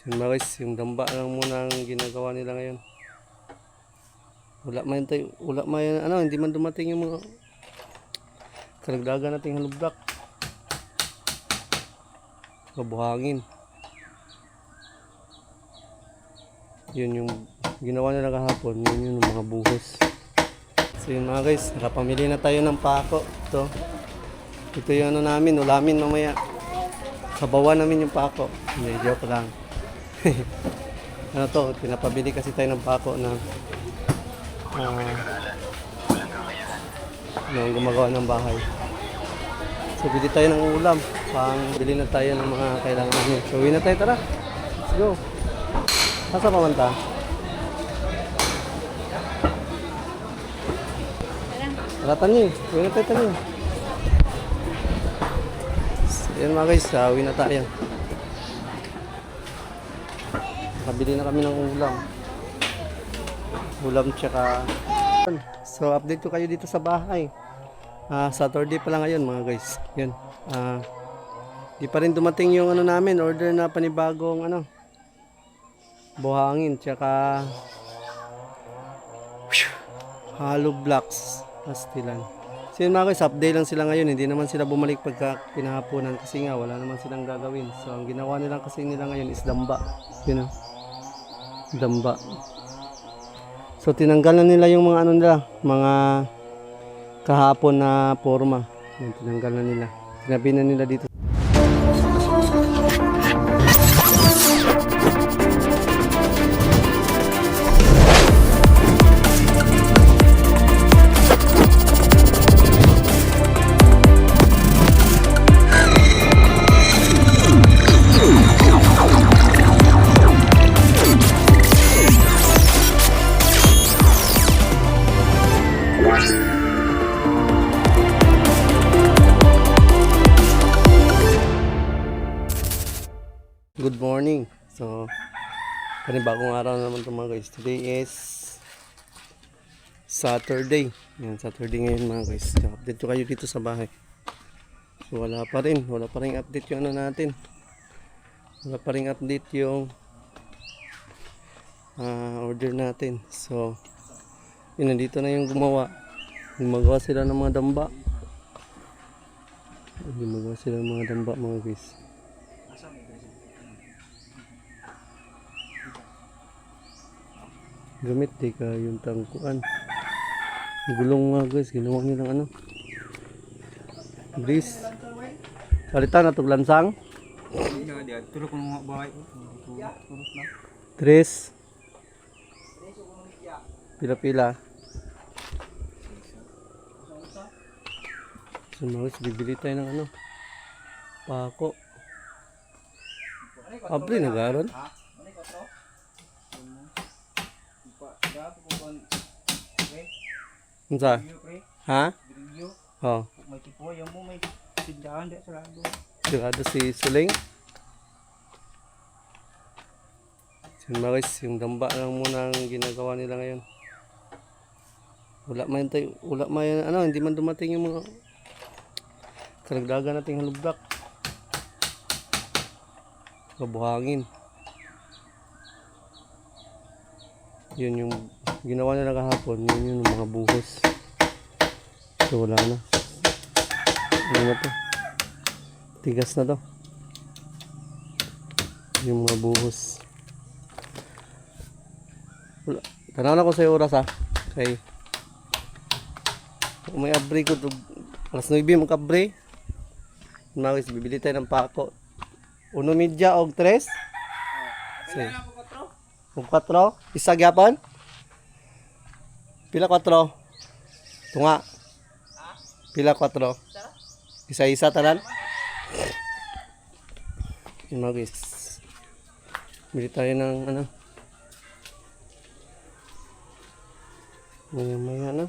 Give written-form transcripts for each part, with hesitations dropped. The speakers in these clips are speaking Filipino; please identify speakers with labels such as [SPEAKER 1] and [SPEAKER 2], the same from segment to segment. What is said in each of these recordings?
[SPEAKER 1] Yun mga guys, yung damba lang muna ang ginagawa nila ngayon. Wala man ano, hindi man dumating yung mga karagdagan nating halubdak. Kabuhangin. Yun yung ginawa nila kahapon, yun yung mga buhos. So yun mga guys, nakapamili na tayo ng pako. Ito yung ano namin, ulamin mamaya. Sabawan namin yung pako. Hindi, joke lang. Ano to, pinapabili kasi tayo ng pako na nung gumagawa ng bahay. So bili tayo ng ulam, bili na tayo ng mga kailangan namin. So uwi na tayo, tara. Let's go. Saan pa man ta? Tara tanin, uwi na tayo tanin. So yan mga guys, uwi na tayo. Nakabili na kami ng ulam tsaka. So update ko kayo dito sa bahay. Saturday pa lang ngayon mga guys. Yan. Di pa rin dumating yung ano namin, order na panibagong ano, buhangin tsaka hollow blocks pastilan. So yun mga guys, update lang sila ngayon. Hindi naman sila bumalik pagka pinahapunan kasi nga wala naman silang gagawin. So ang ginawa nila kasi nila ngayon is damba. Yun know? Damba. So tinanggal na nila yung mga ano nila, mga kahapon na forma. Yan, tinanggal na nila. Sinabi na nila dito. Good morning. So, panibagong araw na naman ito mga guys. Today is Saturday. Yan, Saturday ngayon mga guys. So, update ko kayo dito sa bahay. So, wala pa rin update yung ano natin. Wala pa rin update yung order natin. So, yun, nandito na yung gumawa. Gumagawa sila ng mga damba. Gumagawa sila ng mga damba mga guys. Gamit di ka yung tangkuan. Gulong nga guys, ginawa nilang ano, grease. Palitan na itong lansang. Tres. Pila-pila. So mga guys, bibili tayo ng ano, pako. Abre nagaron. Unsa? Ha? Oh.
[SPEAKER 2] May tipo yung mo may tindahan di sarado.
[SPEAKER 1] Sarado si Suling. So mga guys, yung damba lang muna ang ginagawa nila ngayon. Wala man ano, hindi man dumating yung mga karagdagan nating halubdak. Kabuhangin. Yun yung ginawa nila kahapon, yun yung mga buhos. So wala na. Ano na to? Tigas na to. Yung mga buhos. Wala. Tanaw na ko sa oras ha. Okay. Kung may abre ko, alas 9 magkabre. Mga guys, bibili tayo ng pako. 1 media og 3. Sige. Kung 4, isa gyapon? Pila 4? Tunga. Pila 4? Isa-isa tanan? Yung mga guys. Bili tayo ng ano. Maya na.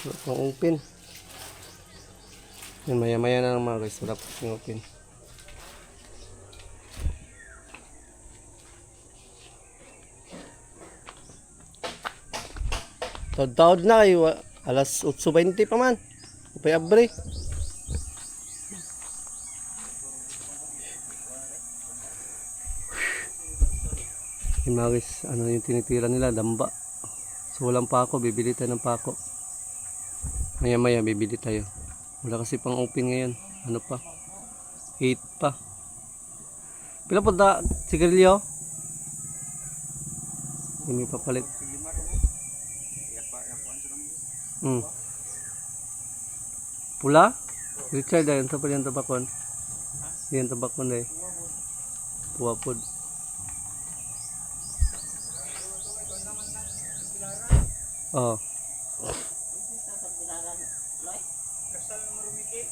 [SPEAKER 1] Wala pang upin. Yan, maya na ng mga guys. Wala pang upin. Taod-taod na kayo. Alas 8:20 pa man. Upay abre. Yung mga guys, ano yung tinitira nila, damba. So walang pako, bibili tayo ng pako. Maya maya bibili tayo. Wala kasi pang open ngayon. Ano pa? 8 pa. Pila po da sigarilyo? Hindi papalit. Pula? Richard, ayan sa pa yung tabakon. Yan tabakon eh. Puwapod. Oh.
[SPEAKER 2] Kasal na marumiki.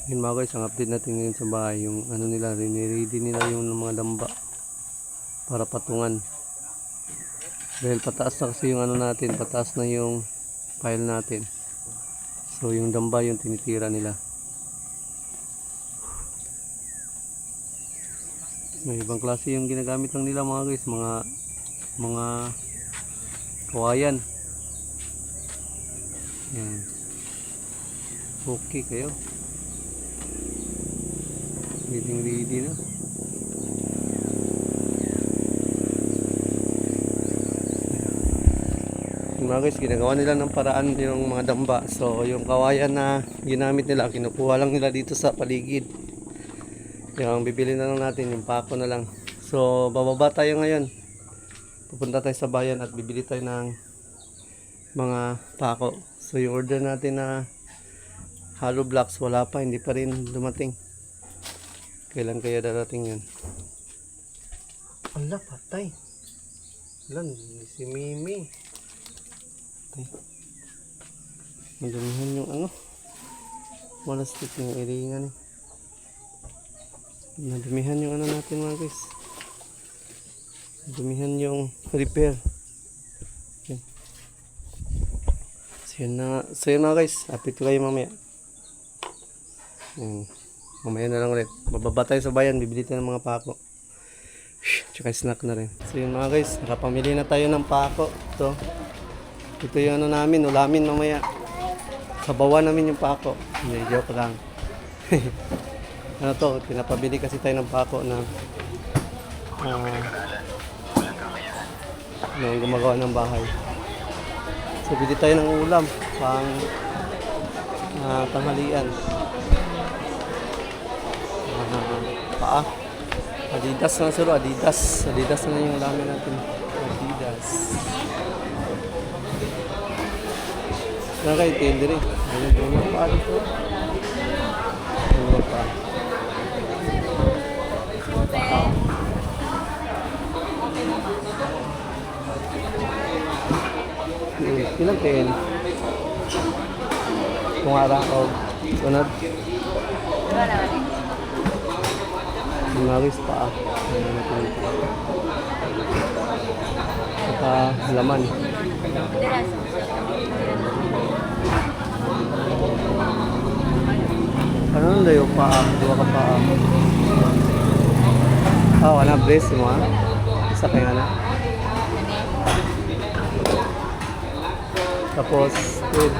[SPEAKER 1] Yun mga guys, ang update natin ngayon sa bahay, yung ano nila, ready nila yung mga damba para patungan. Dahil pataas na kasi yung ano natin, pataas na yung pile natin. So yung damba yung tinitira nila. May ibang klase yung ginagamit lang nila mga guys, mga kawayan. Yan. Okay kayo. Ready na. Yung mga guys, ginagawa nila ng paraan yung mga damba. So yung kawayan na ginamit nila, kinukuha lang nila dito sa paligid. Yung bibili na lang natin, yung pako na lang. So bababa tayo ngayon. Pupunta tayo sa bayan at bibili tayo ng mga pako. So yung order natin na hollow blocks, wala pa, hindi pa rin dumating. Kailan kaya darating yan? Ala, patay. Alam, si Mimi. Patay. Madumihan yung ano. Malastik yung iringan. Madumihan yung ano natin mga guys. Madumihan yung repair. Yan. So yun na guys. Update ko kayo mamaya. Yan. Mamaya na lang ulit. Bababa tayo sa bayan. Bibili tayo ng mga pako. Tsaka snack na rin. So yun mga guys. Nakapamili na tayo ng pako. Ito yung ano namin. Ulamin mamaya. Sabawan namin yung pako. Hindi, joke lang. Ano to? Pinapabili kasi tayo ng pako na gumagawa ng bahay. So bili tayo ng ulam. Pang tanghalian. Paa. Adidas na siro, Adidas. Adidas na yung lamin natin. Adidas. Nakay tail dire. Ano pa dito? Ano pa? Ilang tail? Kung ara o sunod? Ngaris pa. Saka laman. Ano nang dayo pa? Dua ka pa. Oh, wala brace mo ha? Isa kaya na. Tapos, wait.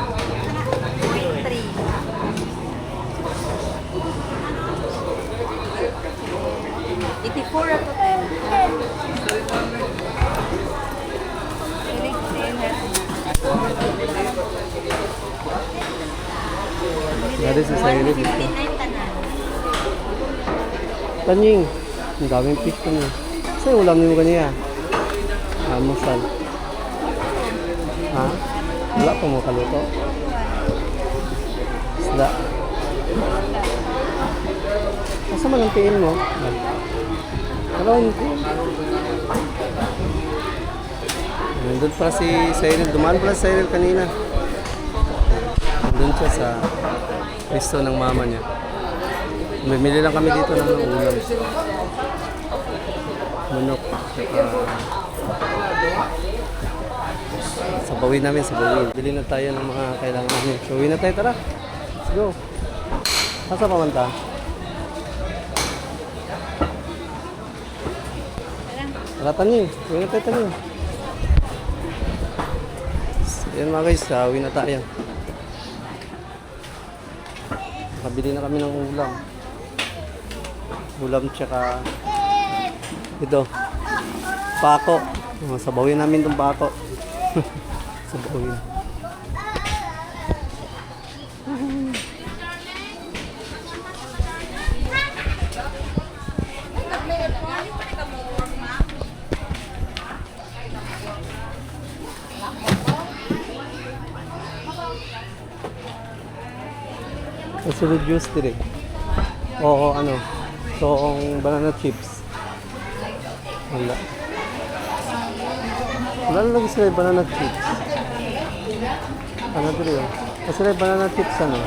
[SPEAKER 3] 84 ako tayo.
[SPEAKER 1] Dari sa sayo dito.
[SPEAKER 3] 159 tanan.
[SPEAKER 1] Tanying. Ang daming fish ko niya. Sa'yo ulam niyo kanya? Almusal. Ha? Wala pa mo kaluto? Isda. Asa man ang tiin mo? Karoon ko. Nandun pa si Cyril. Dumaan pala si Cyril kanina. Nandun siya sa pisto ng mama niya. Bumili lang kami dito ng ulam. Manok. Sa bawi namin, sa bawi. Bili na tayo ng mga kailangan namin. So, uwi na tayo. Tara. Let's go. Asa pa man ta? Tara, Tanying. Uwi na tayo, Tanying. So, yan mga guys. Uwi na tayo. Nakabili na kami ng ulam. Ulam tsaka ito, pako. Sabawin namin itong pako. Sabawin. Kasunod juice dire. Oo, ano. So, ang banana chips. Wala. Wala lang lagi sila yung banana chips. Ano dire yun? Kasi sila yung banana chips ano?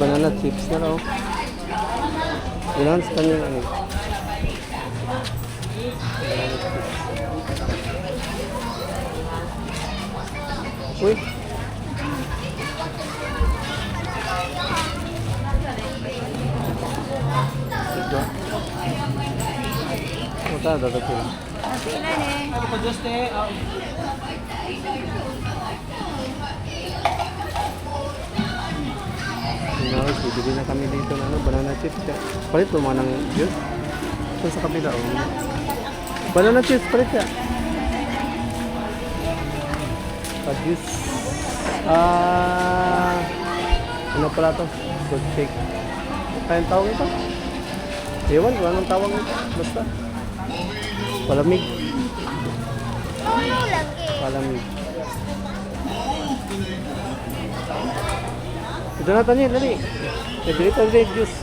[SPEAKER 1] Banana chips na raw. Yun sa kanya ano. Banana chips. Uy! Ito. Ito, dadapin.
[SPEAKER 3] Ilan eh?
[SPEAKER 2] Ano pa Diyos te?
[SPEAKER 1] Bibili na kami dito ng ano, banana chips. Palit mo ng juice. Ito sa kabila. Oh. Banana chips, palit ka. Juice. Ano pala to? Good shake. Kayang tawag ito? Ewan ko, anong tawag ito? Basta. Palamig. Palamig. Ito na tayo, dali. Dito juice.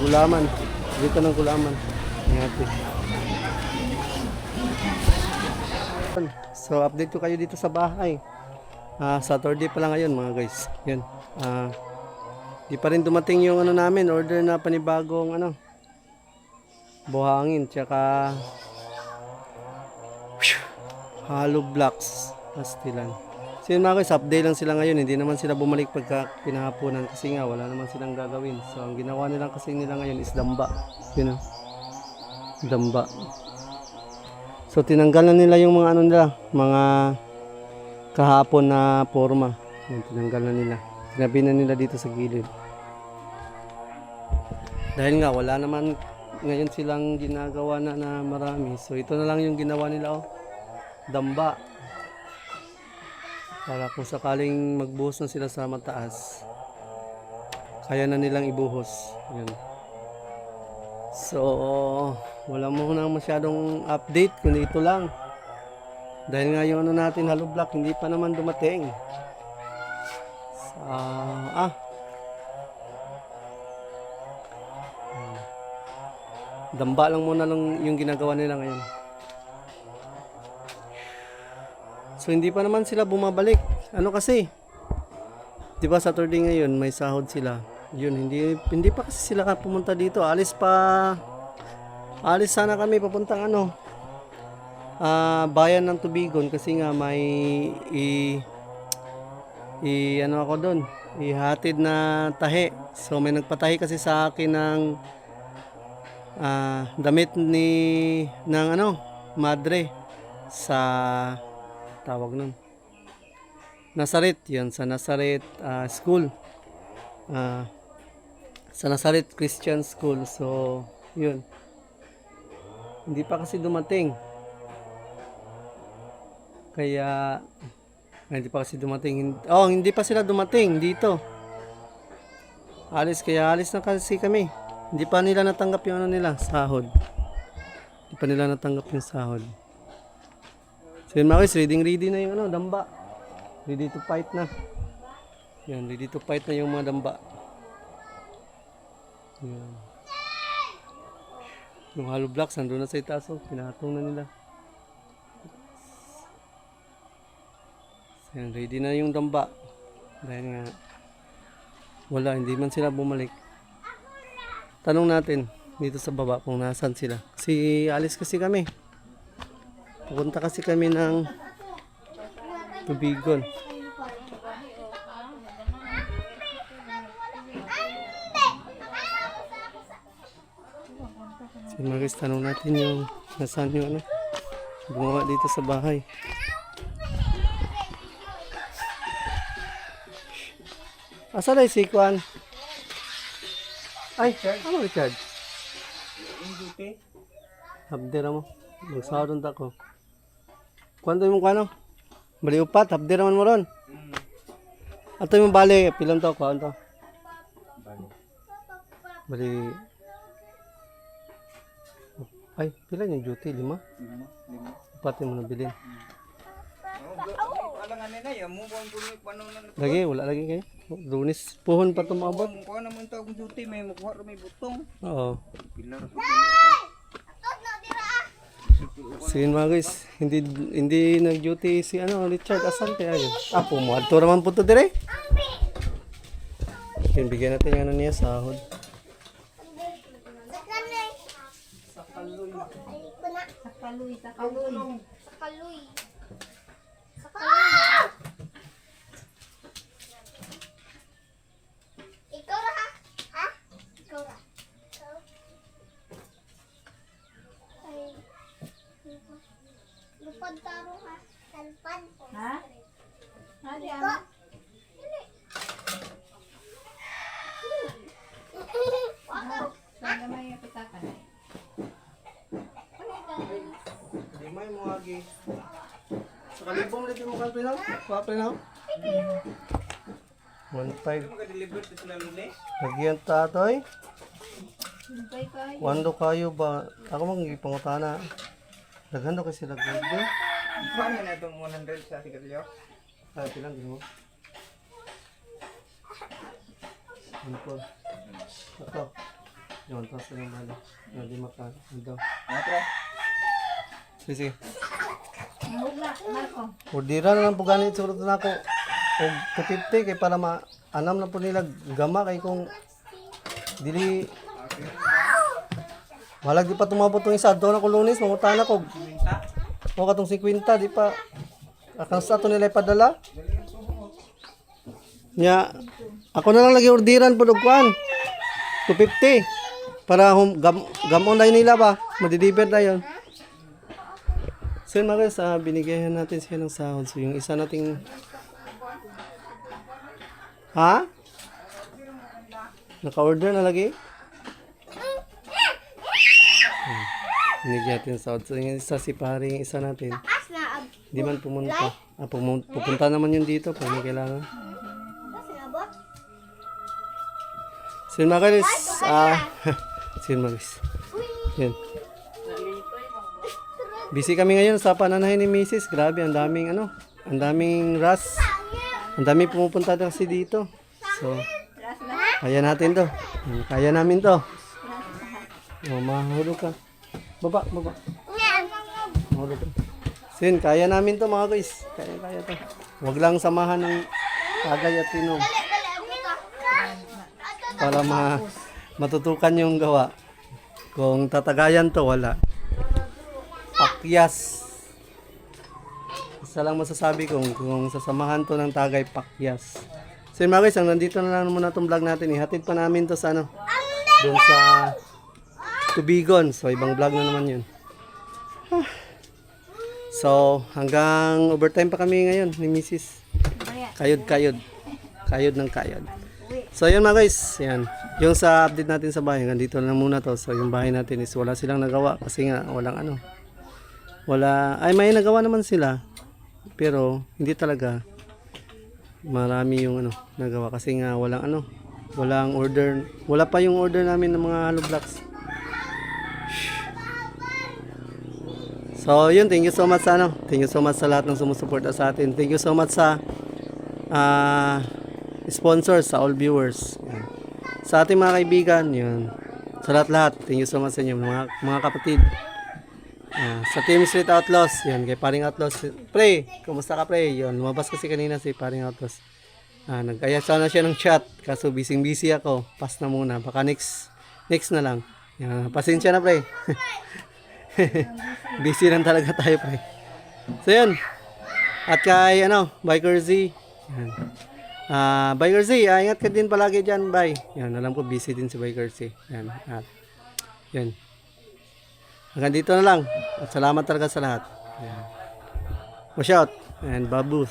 [SPEAKER 1] Gulaman. Dito ng gulaman. Ngayon. So, update ko kayo dito sa bahay. Saturday pa lang ngayon mga guys. Yan. Di pa rin dumating yung ano namin, order na panibagong ano, buhangin, tsaka hollow blocks, pastilan. So yun mga guys, update lang sila ngayon. Hindi naman sila bumalik pagka pinahapunan kasi nga wala naman silang gagawin. So ang ginawa nilang kasi nila ngayon is damba. Yun know? Damba. So tinanggal na nila yung mga ano nila, mga kahapon na forma. Yan, tinanggal na nila. Sinabi na nila dito sa gilid. Dahil nga wala naman ngayon silang ginagawa na marami. So ito na lang yung ginawa nila, oh. Damba. Para kung sakaling magbuhos na sila sa mataas, kaya na nilang ibuhos. Yan. So wala mo na masyadong update, kundi ito lang. Dahil nga yung ano natin, hollow block, hindi pa naman dumating. Damba lang muna lang yung ginagawa nila ngayon. So hindi pa naman sila bumabalik. Ano kasi? 'Di ba Saturday ngayon may sahod sila. Yun, hindi pa kasi sila pumunta dito. Alis sana kami papuntang ano, bayan ng Tubigon kasi nga may ano ako doon, ihatid na tahi. So may nagpatahi kasi sa akin ng damit ng ano, madre sa tawag nun, Nazaret. Yun, sa Nazaret school, sa Nazaret Christian School. So yun, hindi pa kasi dumating. Kaya hindi pa kasi dumating. Hindi pa sila dumating dito. Alis na kasi kami. Hindi pa nila natanggap yung ano nila, sahod. Hindi pa nila natanggap yung sahod. So yun mga guys, ready na yung ano, damba. Ready to fight na. Yan, ready to fight na yung mga damba. Yan. Yung hollow blocks, nandun na sa itaas, pinatong na nila. Yan, ready na yung damba. Dahil nga wala, hindi man sila bumalik. Tanong natin dito sa baba kung nasan sila. Kasi alis kasi kami. Pupunta kasi kami ng Tubigon. So mga guys, tanong natin yung nasaan yung ano, gumawa dito sa bahay. Asa na si Kwan? Ay, ano Richard?
[SPEAKER 2] Yung duty.
[SPEAKER 1] Habdira mo. Magsahod unta ko. Kwento yung kano? Bali upat, habdira man mo ron. Ato yung bali, pilang to, kuhaan to. Bali. Ay, pila yung duty? 5?
[SPEAKER 2] Lima.
[SPEAKER 1] Upat yung mo nabilin.
[SPEAKER 2] Alangan nila, ya mo bang punik paano na.
[SPEAKER 1] Lagi, wala lagi kayo. Lunis, puhon pa tumabot.
[SPEAKER 2] Kung kuha naman tawag duty, may makuha may butong.
[SPEAKER 1] Oo.
[SPEAKER 2] Pilar.
[SPEAKER 1] Sige mga guys, hindi nag-duty si Richard Asante ayun. Pumadto naman po to dire. Bigyan natin yung niya sahod.
[SPEAKER 3] Kaluy. Ikaw ra ha? Ha? Ikaw ra. Ay. Lupad taro ha. Talpad. Ha? Hali ama. Sana may pitakan.
[SPEAKER 1] Di may mo agi. Sa kalibong ulit yung mukha pinaw. Kuha pinaw. 1.5.
[SPEAKER 2] Mag-deliver to sila lunes.
[SPEAKER 1] Lagyan tatoy.
[SPEAKER 3] Hintay kayo.
[SPEAKER 1] Wando kayo ba? Ako mag-ipangutana. Daghan daw kasi lagyan.
[SPEAKER 2] Paano na itong 100 sa sigarilyo?
[SPEAKER 1] Ay, pilang din mo. Ano po? Ito. Yun, tapos na yung bala. Hindi maka. Ito.
[SPEAKER 2] Ano pre?
[SPEAKER 1] Sige.
[SPEAKER 3] Wala, Marco.
[SPEAKER 1] Ordira na lang po ganit surot na ako. O 250 kay para ma-anam na po nila gama kay kung dili walag di pa tumabot tong isa doon ako Lunes mangutana ko. O katong 50 di pa akang sa to nila ipadala. Nya ako na lang lagi ordiran po og kwan. 250 para gamon na nila ba madideliver na yon. So yun mga guys, binigyan natin siya ng sahod. So yung isa nating... Ha? Naka-order na lagi? Binigyan natin ng sahod. So yung isa si paring isa natin. Di man pumunta. Pupunta naman yun dito kung may kailangan. So yun mga guys. So yun mga guys. Yun. Busy kami ngayon sa pananahin ni Mrs. Grabe, ang daming ang daming ras. Ang daming pumupunta kasi dito. So, kaya natin to. Kaya namin to. Mahulog ka. Baba. Mahulog ka. So yun, kaya namin to mga guys. Kaya to. Huwag lang samahan ng tagay at tinom. Para matutukan yung gawa. Kung tatagayan to, wala. Pakyas. Isa lang masasabi kung sasamahan to ng tagay, pakyas. So yun mga guys, nandito na lang muna itong vlog natin. Ihatid pa namin to sa doon sa Tubigon. So ibang vlog na naman yun. So hanggang overtime pa kami ngayon ni Mrs. Kayod ng kayod. So yun mga guys, yan. Yung sa update natin sa bahay, nandito na muna to. So yung bahay natin is wala silang nagawa kasi nga walang may nagawa naman sila. Pero hindi talaga marami yung nagawa kasi nga walang order. Wala pa yung order namin ng mga hollow blocks. So yun, thank you so much thank you so much sa lahat ng sumusuporta sa atin. Thank you so much sa sponsors, sa all viewers. Yan. Sa ating mga kaibigan, yun. Sa lahat, thank you so much sa inyo mga kapatid. Sa Team Street Outlaws, yan, kay Paring Outlaws. Pre, kumusta ka pre? Yun, lumabas kasi kanina si Paring Outlaws. Nag-aya sana siya ng chat, kaso busy ako. Pass na muna, baka next na lang. Yan, pasensya na pre. Busy lang talaga tayo pre. So yun. At kay Biker Z. Yan. Biker Z, ingat ka din palagi dyan, bye. Yan, alam ko busy din si Biker Z. Yan, at yan. Hanggang dito na lang. At salamat talaga sa lahat. Watch out and baboos.